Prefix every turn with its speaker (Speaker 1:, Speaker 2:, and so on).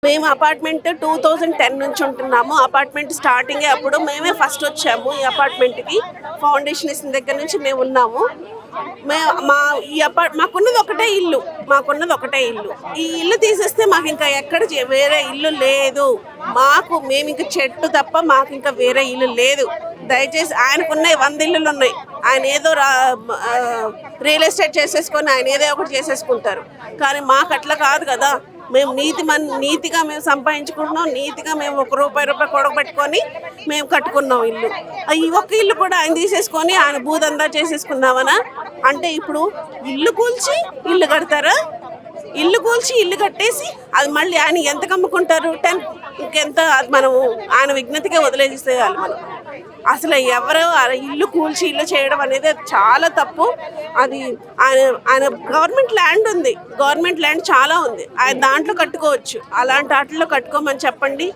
Speaker 1: మేము అపార్ట్మెంట్ 2010 నుంచి ఉంటున్నాము. అపార్ట్మెంట్ స్టార్టింగే అప్పుడు మేమే ఫస్ట్ వచ్చాము ఈ అపార్ట్మెంట్‌కి. ఫౌండేషన్ ఏసిన దగ్గర నుంచి మేము ఉన్నాము. మే మా ఈ మాకున్నది ఒకటే ఇల్లు. ఈ ఇల్లు తీసేస్తే మాకింకా ఎక్కడ వేరే ఇల్లు లేదు. మేమింక చెట్టు తప్ప మాకింకా వేరే ఇల్లు లేదు. దయచేసి ఆయనకున్నాయి 100 ఇల్లులున్నాయి. ఆయన ఏదో రియల్ ఎస్టేట్ చేసేసుకొని ఆయన ఏదో ఒకటి చేసేసుకుంటారు. కానీ మాకట్లా కాదు కదా. మేము నీతిగా మేము సంపాదించుకుంటున్నాం. నీతిగా మేము రూపాయి కూడబెట్టుకొని మేము కట్టుకున్నాం ఇల్లు. ఈ ఒక్క ఇల్లు కూడా ఆయన తీసేసుకొని ఆయన భూదందా చేసేసుకున్నామనా అంటే ఇప్పుడు ఇల్లు కూల్చి ఇల్లు కడతారా? ఇల్లు కూల్చి ఇల్లు కట్టేసి అది మళ్ళీ ఆయన ఎంత కమ్ముకుంటారు? 10 ఇంకెంత మనం ఆయన విజ్ఞతకే వదిలేసేయాలి మనం. అసలు ఎవరు ఇల్లు కూల్చి ఇల్లు చేయడం అనేది చాలా తప్పు. అది ఆయన గవర్నమెంట్ ల్యాండ్ ఉంది. గవర్నమెంట్ ల్యాండ్ చాలా ఉంది. ఆయన దాంట్లో కట్టుకోవచ్చు. అలాంటి వాటిల్లో కట్టుకోమని చెప్పండి.